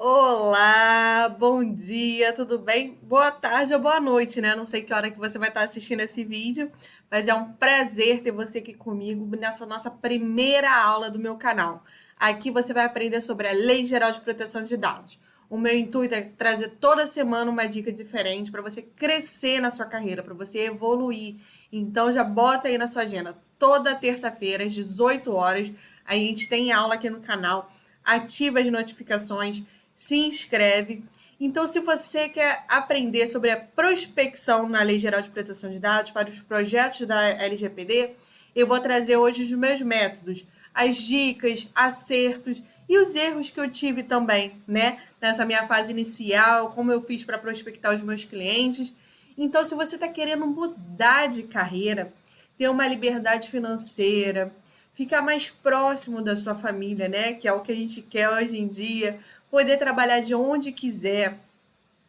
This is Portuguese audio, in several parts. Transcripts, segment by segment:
Olá, bom dia, tudo bem? Boa tarde ou boa noite, né? Não sei que hora que você vai estar assistindo esse vídeo, mas é um prazer ter você aqui comigo nessa nossa primeira aula do meu canal. Aqui você vai aprender sobre a Lei Geral de Proteção de Dados. O meu intuito é trazer toda semana uma dica diferente para você crescer na sua carreira, para você evoluir. Então já bota aí na sua agenda. Toda terça-feira, às 18 horas, a gente tem aula aqui no canal. Ativa as notificações, se inscreve. Então, se você quer aprender sobre a prospecção na Lei Geral de Proteção de Dados para os projetos da LGPD, eu vou trazer hoje os meus métodos, as dicas, acertos e os erros que eu tive também, né? Nessa minha fase inicial, como eu fiz para prospectar os meus clientes. Então, se você está querendo mudar de carreira, ter uma liberdade financeira, ficar mais próximo da sua família, né? Que é o que a gente quer hoje em dia, poder trabalhar de onde quiser,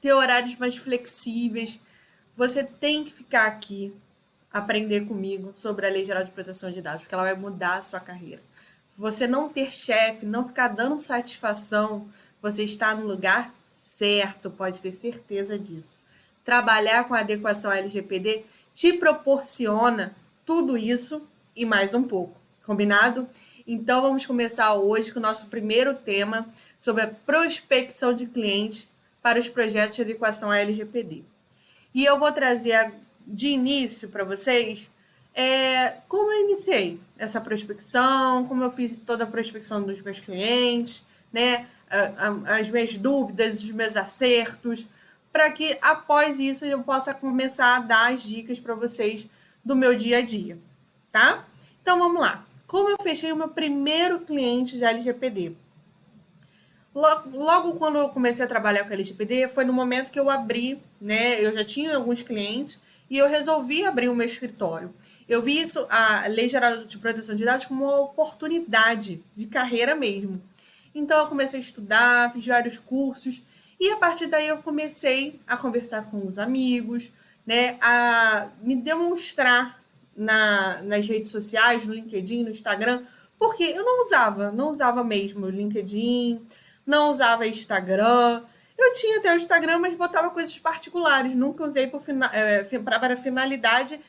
ter horários mais flexíveis. Você tem que ficar aqui, aprender comigo sobre a Lei Geral de Proteção de Dados, porque ela vai mudar a sua carreira. Você não ter chefe, não ficar dando satisfação, você está no lugar certo, pode ter certeza disso. Trabalhar com a adequação LGPD te proporciona tudo isso e mais um pouco. Combinado? Então vamos começar hoje com o nosso primeiro tema sobre a prospecção de clientes para os projetos de adequação à LGPD. E eu vou trazer de início para vocês como eu iniciei essa prospecção, como eu fiz toda a prospecção dos meus clientes, né? As minhas dúvidas, os meus acertos, para que após isso eu possa começar a dar as dicas para vocês do meu dia a dia, tá? Então vamos lá. Como eu fechei o meu primeiro cliente de LGPD? Logo quando eu comecei a trabalhar com a LGPD, foi no momento que eu abri, né? Eu já tinha alguns clientes e eu resolvi abrir o meu escritório. Eu vi isso, a Lei Geral de Proteção de Dados, como uma oportunidade de carreira mesmo. Então eu comecei a estudar, fiz vários cursos e a partir daí eu comecei a conversar com os amigos, né? A me demonstrar nas redes sociais, no LinkedIn, no Instagram, porque eu não usava mesmo o LinkedIn, não usava Instagram. Eu tinha até o Instagram, mas botava coisas particulares. Nunca usei para finalidade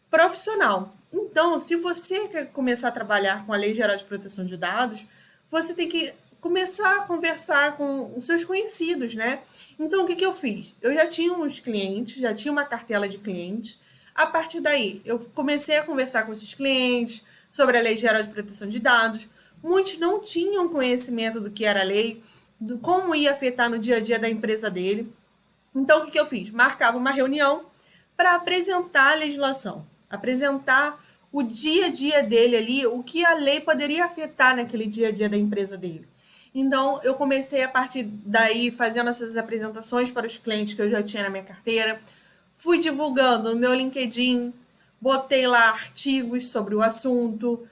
profissional. Então, se você quer começar a trabalhar com a Lei Geral de Proteção de Dados, você tem que começar a conversar com os seus conhecidos, né? Então, o que eu fiz? Eu já tinha uns clientes, já tinha uma cartela de clientes. A partir daí, eu comecei a conversar com esses clientes sobre a Lei Geral de Proteção de Dados. Muitos não tinham conhecimento do que era a lei, do como ia afetar no dia a dia da empresa dele. Então, o que eu fiz? Marcava uma reunião para apresentar a legislação, apresentar o dia a dia dele ali, o que a lei poderia afetar naquele dia a dia da empresa dele. Então, eu comecei a partir daí fazendo essas apresentações para os clientes que eu já tinha na minha carteira, fui divulgando no meu LinkedIn, botei lá artigos sobre o assunto,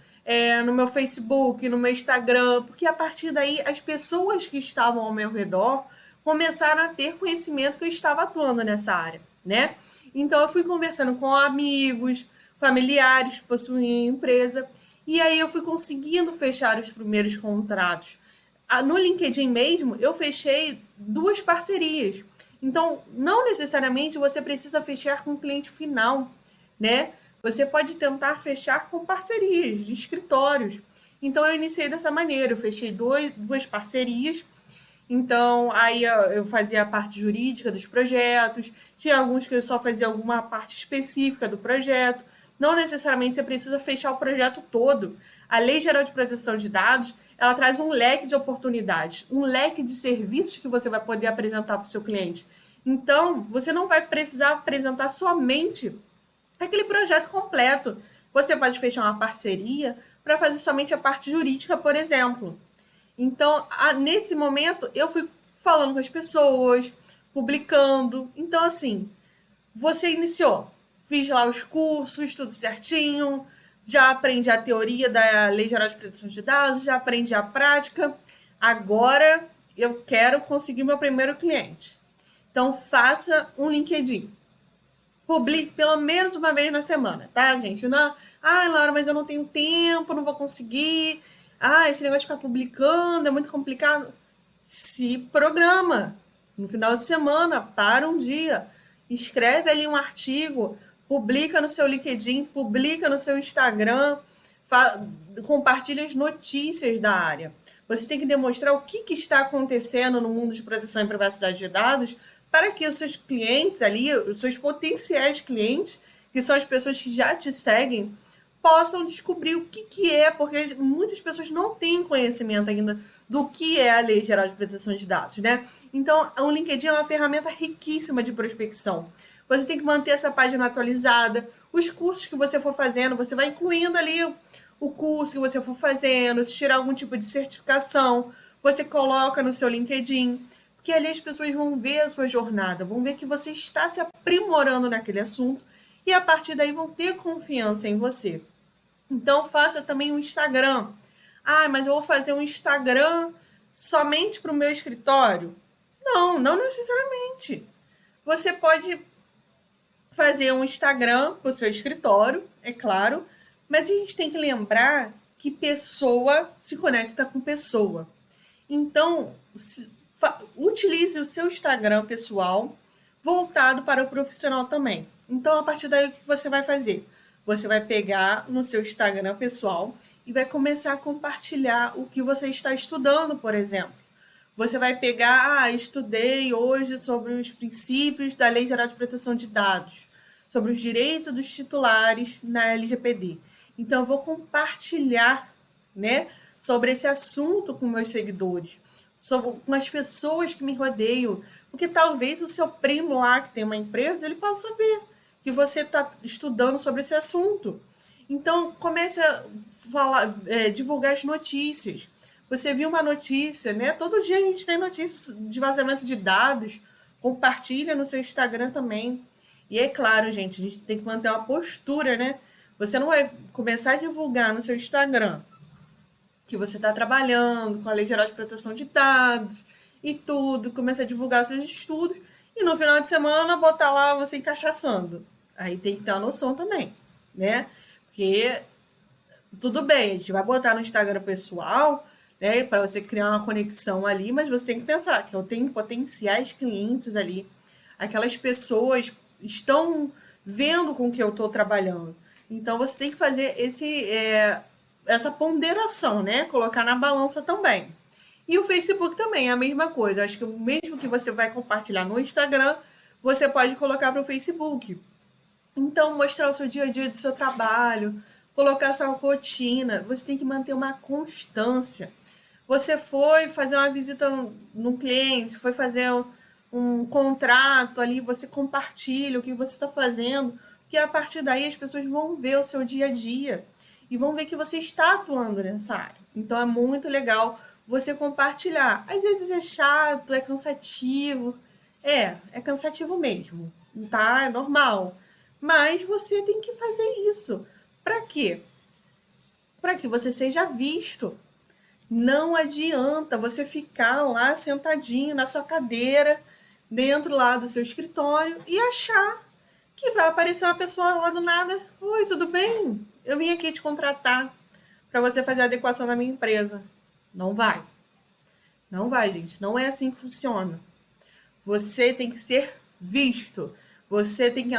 no meu Facebook, no meu Instagram, porque a partir daí as pessoas que estavam ao meu redor começaram a ter conhecimento que eu estava atuando nessa área, né? Então eu fui conversando com amigos, familiares que possuíam empresa, e aí eu fui conseguindo fechar os primeiros contratos. No LinkedIn mesmo, eu fechei 2 parcerias. Então, não necessariamente você precisa fechar com o cliente final, né? Você pode tentar fechar com parcerias de escritórios. Então, eu iniciei dessa maneira. Eu fechei duas parcerias. Então, aí eu fazia a parte jurídica dos projetos. Tinha alguns que eu só fazia alguma parte específica do projeto. Não necessariamente você precisa fechar o projeto todo. A Lei Geral de Proteção de Dados, ela traz um leque de oportunidades, um leque de serviços que você vai poder apresentar para o seu cliente. Então, você não vai precisar apresentar somente aquele projeto completo. Você pode fechar uma parceria para fazer somente a parte jurídica, por exemplo. Então, nesse momento, eu fui falando com as pessoas, publicando. Então, assim, você iniciou. Fiz lá os cursos, tudo certinho. Já aprendi a teoria da Lei Geral de Proteção de Dados, já aprendi a prática. Agora eu quero conseguir meu primeiro cliente. Então, faça um LinkedIn. Publique pelo menos uma vez na semana, tá, gente? Não, Laura, mas eu não tenho tempo, não vou conseguir. Esse negócio de ficar publicando é muito complicado. se programa. No final de semana, para um dia, escreve ali um artigo, publica no seu LinkedIn, publica no seu Instagram, compartilha as notícias da área. Você tem que demonstrar o que está acontecendo no mundo de proteção e privacidade de dados para que os seus clientes ali, os seus potenciais clientes, que são as pessoas que já te seguem, possam descobrir o que é, porque muitas pessoas não têm conhecimento ainda do que é a Lei Geral de Proteção de Dados, né? Então, o LinkedIn é uma ferramenta riquíssima de prospecção. Você tem que manter essa página atualizada. Os cursos que você for fazendo, você vai incluindo ali o curso que você for fazendo, se tirar algum tipo de certificação, você coloca no seu LinkedIn, porque ali as pessoas vão ver a sua jornada, vão ver que você está se aprimorando naquele assunto e a partir daí vão ter confiança em você. Então, faça também um Instagram. Ah, mas eu vou fazer um Instagram somente para o meu escritório? Não, não necessariamente. Você pode fazer um Instagram para o seu escritório, é claro, mas a gente tem que lembrar que pessoa se conecta com pessoa. Então, utilize o seu Instagram pessoal voltado para o profissional também. Então, a partir daí, o que você vai fazer? Você vai pegar no seu Instagram pessoal e vai começar a compartilhar o que você está estudando, por exemplo. Você vai pegar, estudei hoje sobre os princípios da Lei Geral de Proteção de Dados, sobre os direitos dos titulares na LGPD. Então, eu vou compartilhar, né, sobre esse assunto com meus seguidores, com as pessoas que me rodeiam, porque talvez o seu primo lá, que tem uma empresa, ele possa saber que você está estudando sobre esse assunto. Então, comece a divulgar as notícias. Você viu uma notícia, né? Todo dia a gente tem notícias de vazamento de dados. Compartilha no seu Instagram também. E é claro, gente, a gente tem que manter uma postura, né? Você não vai começar a divulgar no seu Instagram que você está trabalhando com a Lei Geral de Proteção de Dados e tudo, começa a divulgar os seus estudos e no final de semana botar lá você encaixaçando. Aí tem que ter uma noção também, né? Porque tudo bem, a gente vai botar no Instagram pessoal, né, para você criar uma conexão ali, mas você tem que pensar que eu tenho potenciais clientes ali. Aquelas pessoas estão vendo com que eu estou trabalhando. Então você tem que fazer essa ponderação, né? Colocar na balança também. E o Facebook também é a mesma coisa. Acho que o mesmo que você vai compartilhar no Instagram, você pode colocar para o Facebook. Então, mostrar o seu dia a dia do seu trabalho, colocar sua rotina. Você tem que manter uma constância. Você foi fazer uma visita no cliente, foi fazer um contrato ali, você compartilha o que você está fazendo, porque a partir daí as pessoas vão ver o seu dia a dia e vão ver que você está atuando nessa área. Então é muito legal você compartilhar. Às vezes é chato, é cansativo. É cansativo mesmo, tá? É normal. Mas você tem que fazer isso. Para quê? Para que você seja visto. Não adianta você ficar lá sentadinho na sua cadeira, dentro lá do seu escritório e achar que vai aparecer uma pessoa lá do nada. Oi, tudo bem? Eu vim aqui te contratar para você fazer a adequação da minha empresa. Não vai. Não vai, gente. Não é assim que funciona. Você tem que ser visto. Você tem que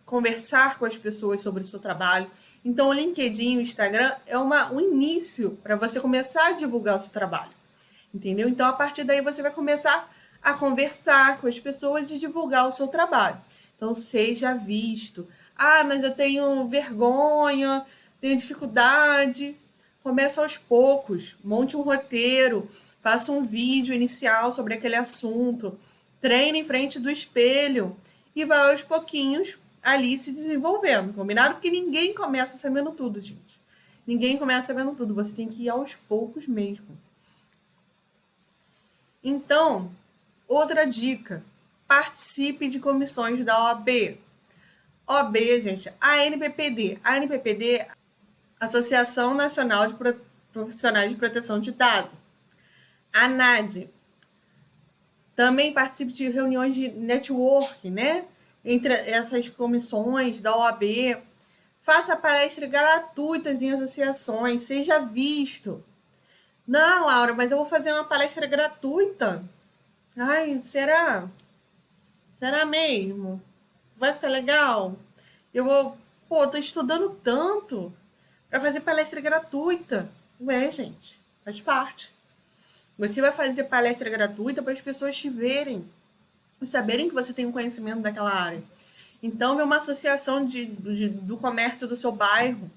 conversar com as pessoas sobre o seu trabalho. Então, o LinkedIn, o Instagram é um início para você começar a divulgar o seu trabalho. Entendeu? Então, a partir daí, você vai começar a conversar com as pessoas e divulgar o seu trabalho. Então, seja visto. Ah, mas eu tenho vergonha, tenho dificuldade. Começa aos poucos. Monte um roteiro. Faça um vídeo inicial sobre aquele assunto. Treine em frente do espelho. E vai aos pouquinhos ali se desenvolvendo, combinado? Porque ninguém começa sabendo tudo, gente. Ninguém começa sabendo tudo. Você tem que ir aos poucos mesmo. Então, outra dica. Participe de comissões da OAB. OAB, gente, ANPPD. A ANPPD, Associação Nacional de Profissionais de Proteção de Dados. A ANAD. Também participe de reuniões de network, né? Entre essas comissões da OAB. Faça palestras gratuitas em associações. Seja visto. Não, Laura, mas eu vou fazer uma palestra gratuita. Ai, será? Será mesmo? Vai ficar legal? Eu vou, pô, tô estudando tanto para fazer palestra gratuita. Ué, gente, faz parte. Você vai fazer palestra gratuita para as pessoas te verem e saberem que você tem um conhecimento daquela área. Então, vê uma associação do comércio do seu bairro,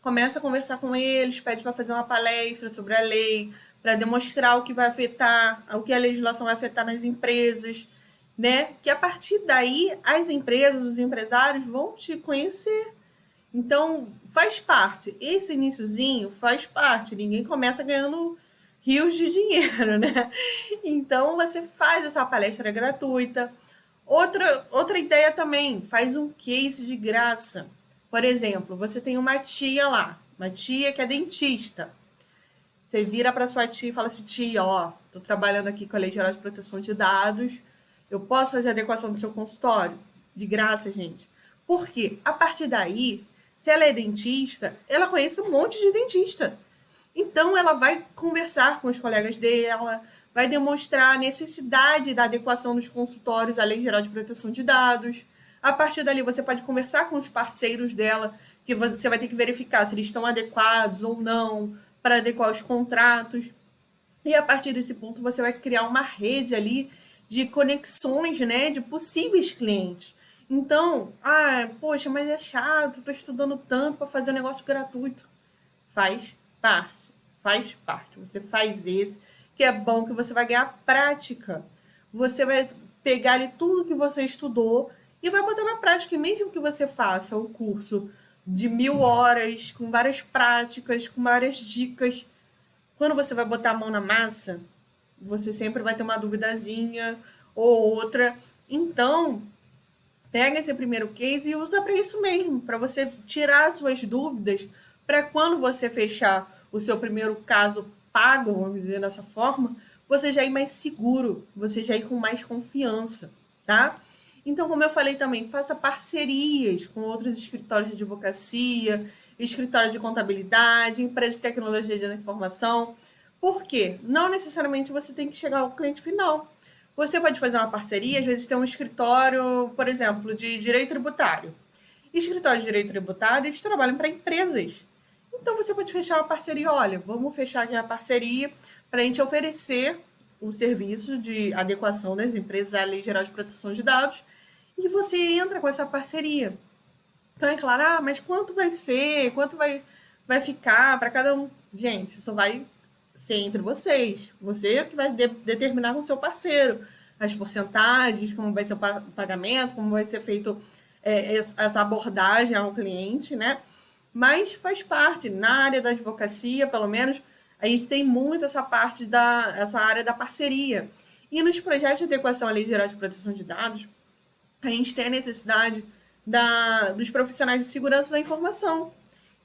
começa a conversar com eles, pede para fazer uma palestra sobre a lei, para demonstrar o que vai afetar, o que a legislação vai afetar nas empresas, né? Que a partir daí as empresas, os empresários vão te conhecer. Então, faz parte. Esse iniciozinho faz parte. Ninguém começa ganhando rios de dinheiro, né? Então, você faz essa palestra gratuita. Outra ideia também, faz um case de graça. Por exemplo, você tem uma tia lá, uma tia que é dentista. Você vira para sua tia e fala assim: tia, ó, tô trabalhando aqui com a Lei Geral de Proteção de Dados, eu posso fazer a adequação do seu consultório? De graça, gente. Por quê? A partir daí, se ela é dentista, ela conhece um monte de dentista. Então, ela vai conversar com os colegas dela, vai demonstrar a necessidade da adequação dos consultórios à Lei Geral de Proteção de Dados. A partir dali, você pode conversar com os parceiros dela, que você vai ter que verificar se eles estão adequados ou não, para adequar os contratos. E a partir desse ponto, você vai criar uma rede ali de conexões, né, de possíveis clientes. Então, poxa, mas é chato, estou estudando tanto para fazer um negócio gratuito. Faz parte, faz parte. Você faz esse, que é bom que você vai ganhar prática. Você vai pegar ali tudo que você estudou e vai botar na prática. E mesmo que você faça um curso de 1000 horas, com várias práticas, com várias dicas, quando você vai botar a mão na massa, você sempre vai ter uma duvidazinha ou outra. Então, pega esse primeiro case e usa para isso mesmo, para você tirar suas dúvidas, para quando você fechar o seu primeiro caso pago, vamos dizer dessa forma, você já ir mais seguro, você já ir com mais confiança, tá? Então, como eu falei também, faça parcerias com outros escritórios de advocacia, escritório de contabilidade, empresas de tecnologia da informação. Por quê? Não necessariamente você tem que chegar ao cliente final. Você pode fazer uma parceria, às vezes tem um escritório, por exemplo, de direito tributário. Escritório de direito tributário, eles trabalham para empresas. Então, você pode fechar uma parceria. Olha, vamos fechar aqui a parceria para a gente oferecer o serviço de adequação das empresas à Lei Geral de Proteção de Dados e você entra com essa parceria. Então, é claro, mas quanto vai ser? Quanto vai ficar para cada um? Gente, isso vai ser entre vocês. Você que vai determinar com o seu parceiro as porcentagens, como vai ser o pagamento, como vai ser feito essa abordagem ao cliente, né? Mas faz parte. Na área da advocacia, pelo menos, a gente tem muito essa parte essa área da parceria. E nos projetos de adequação à Lei Geral de Proteção de Dados, a gente tem a necessidade dos profissionais de segurança da informação.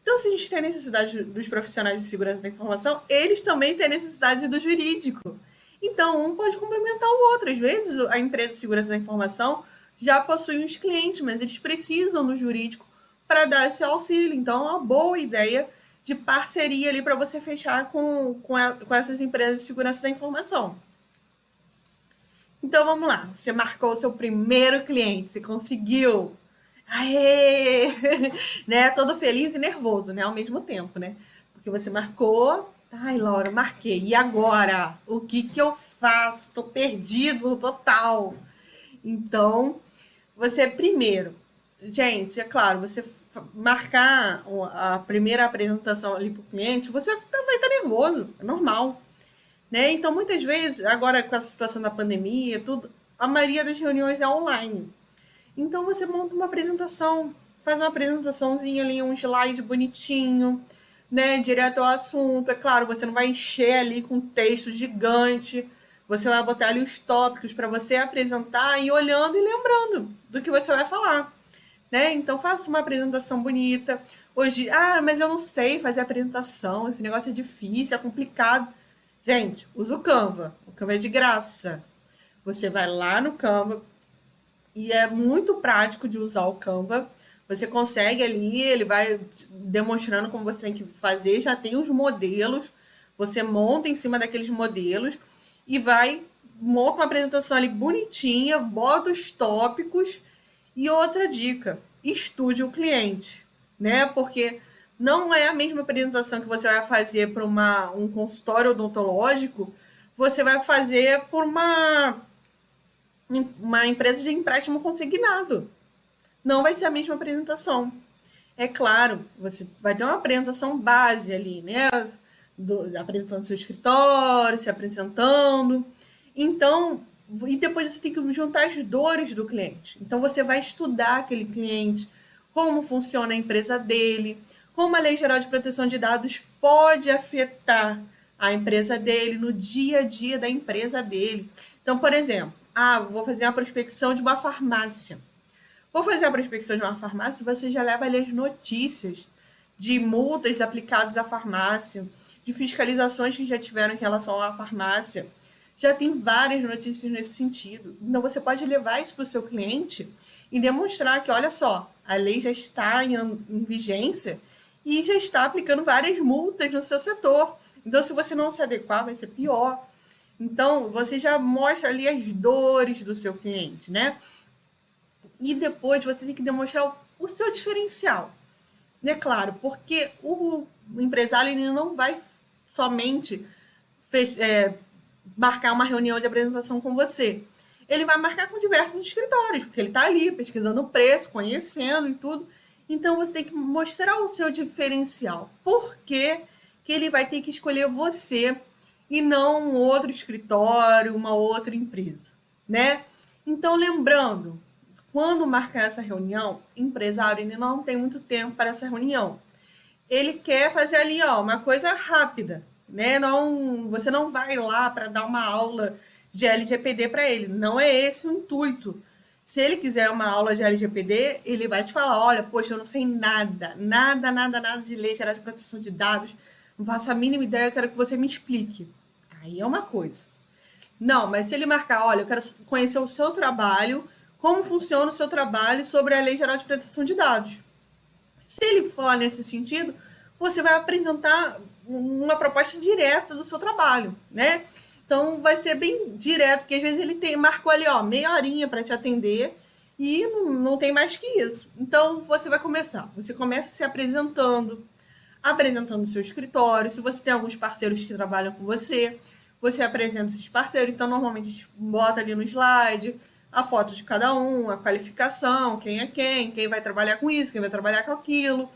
Então, se a gente tem a necessidade dos profissionais de segurança da informação, eles também têm a necessidade do jurídico. Então, um pode complementar o outro. Às vezes, a empresa de segurança da informação já possui uns clientes, mas eles precisam do jurídico para dar esse auxílio. Então, é uma boa ideia de parceria ali para você fechar com essas empresas de segurança da informação. Então, vamos lá. Você marcou o seu primeiro cliente, você conseguiu. Aê! Né? Todo feliz e nervoso, né? Ao mesmo tempo, né? Porque você marcou. Ai, Laura, marquei. E agora? O que eu faço? Tô perdido total. Então, você primeiro... Gente, é claro, você marcar a primeira apresentação ali para o cliente, você vai estar nervoso, é normal. Né? Então, muitas vezes, agora com a situação da pandemia, tudo, a maioria das reuniões é online. Então, você monta uma apresentação, faz uma apresentaçãozinha ali, um slide bonitinho, né, direto ao assunto. É claro, você não vai encher ali com texto gigante, você vai botar ali os tópicos para você apresentar e olhando e lembrando do que você vai falar. Né? Então, faça uma apresentação bonita. Hoje, mas eu não sei fazer apresentação, esse negócio é difícil, é complicado. Gente, usa o Canva. O Canva é de graça. Você vai lá no Canva e é muito prático de usar o Canva. Você consegue ali, ele vai demonstrando como você tem que fazer, já tem os modelos. Você monta em cima daqueles modelos e monta uma apresentação ali bonitinha, bota os tópicos. E outra dica, estude o cliente, né? Porque não é a mesma apresentação que você vai fazer para um consultório odontológico, você vai fazer por uma empresa de empréstimo consignado. Não vai ser a mesma apresentação. É claro, você vai ter uma apresentação base ali, né? Apresentando seu escritório, se apresentando. Então, e depois você tem que juntar as dores do cliente. Então, você vai estudar aquele cliente, como funciona a empresa dele, como a Lei Geral de Proteção de Dados pode afetar a empresa dele, no dia a dia da empresa dele. Então, por exemplo, vou fazer uma prospecção de uma farmácia. Vou fazer a prospecção de uma farmácia, você já leva ali as notícias de multas aplicadas à farmácia, de fiscalizações que já tiveram em relação à farmácia. Já tem várias notícias nesse sentido. Então, você pode levar isso para o seu cliente e demonstrar que, olha só, a lei já está em vigência e já está aplicando várias multas no seu setor. Então, se você não se adequar, vai ser pior. Então, você já mostra ali as dores do seu cliente, né? E depois você tem que demonstrar o seu diferencial. Né? Claro, porque o empresário ele não vai somente marcar uma reunião de apresentação com você. Ele vai marcar com diversos escritórios, porque ele está ali pesquisando o preço, conhecendo e tudo. Então, você tem que mostrar o seu diferencial. Por que ele vai ter que escolher você e não um outro escritório, uma outra empresa, né? Então, lembrando, quando marcar essa reunião, o empresário ele não tem muito tempo para essa reunião. Ele quer fazer ali uma coisa rápida, né? Você não vai lá para dar uma aula de LGPD para ele. Não é esse o intuito. Se ele quiser uma aula de LGPD, ele vai te falar, olha, poxa, eu não sei nada de Lei Geral de Proteção de Dados, não faço a mínima ideia, eu quero que você me explique. Aí é uma coisa. Não, mas se ele marcar, olha, eu quero conhecer o seu trabalho, como funciona o seu trabalho sobre a Lei Geral de Proteção de Dados. Se ele falar nesse sentido, você vai apresentar uma proposta direta do seu trabalho, né? Então, vai ser bem direto, porque às vezes ele marcou ali, meia horinha para te atender e não tem mais que isso. Então, você vai começar. Você começa se apresentando o seu escritório. Se você tem alguns parceiros que trabalham com você, você apresenta esses parceiros. Então, normalmente, a gente bota ali no slide a foto de cada um, a qualificação, quem é quem vai trabalhar com isso, quem vai trabalhar com aquilo.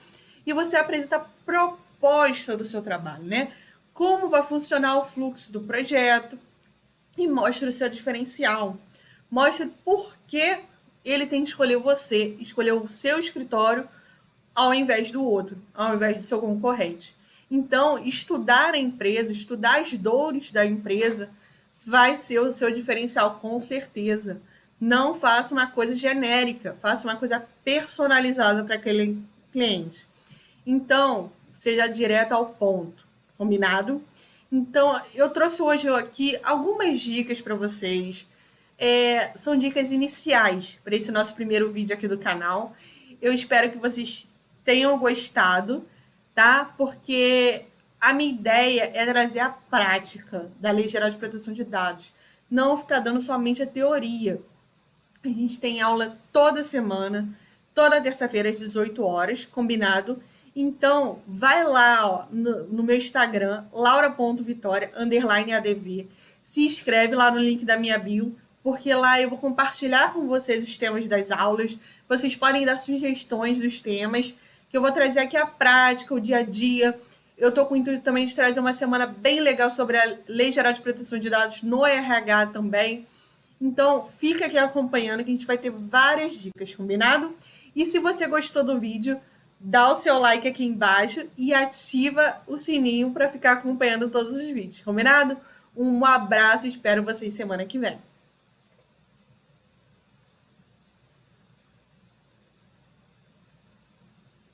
E você apresenta a proposta do seu trabalho, né? Como vai funcionar o fluxo do projeto e mostra o seu diferencial. Mostra por que ele tem que escolher você, escolher o seu escritório ao invés do outro, ao invés do seu concorrente. Então, estudar a empresa, estudar as dores da empresa vai ser o seu diferencial, com certeza. Não faça uma coisa genérica, faça uma coisa personalizada para aquele cliente. Então, seja direto ao ponto. Combinado? Então, eu trouxe hoje aqui algumas dicas para vocês. São dicas iniciais para esse nosso primeiro vídeo aqui do canal. Eu espero que vocês tenham gostado, tá? Porque a minha ideia é trazer a prática da Lei Geral de Proteção de Dados. Não ficar dando somente a teoria. A gente tem aula toda semana, toda terça-feira às 18 horas, combinado? Então, vai lá no meu Instagram, laura.vitoria_adv, se inscreve lá no link da minha bio, porque lá eu vou compartilhar com vocês os temas das aulas, vocês podem dar sugestões dos temas, que eu vou trazer aqui a prática, o dia a dia. Eu estou com o intuito também de trazer uma semana bem legal sobre a Lei Geral de Proteção de Dados no RH também. Então, fica aqui acompanhando que a gente vai ter várias dicas, combinado? E se você gostou do vídeo, dá o seu like aqui embaixo e ativa o sininho para ficar acompanhando todos os vídeos, combinado? Um abraço e espero vocês semana que vem.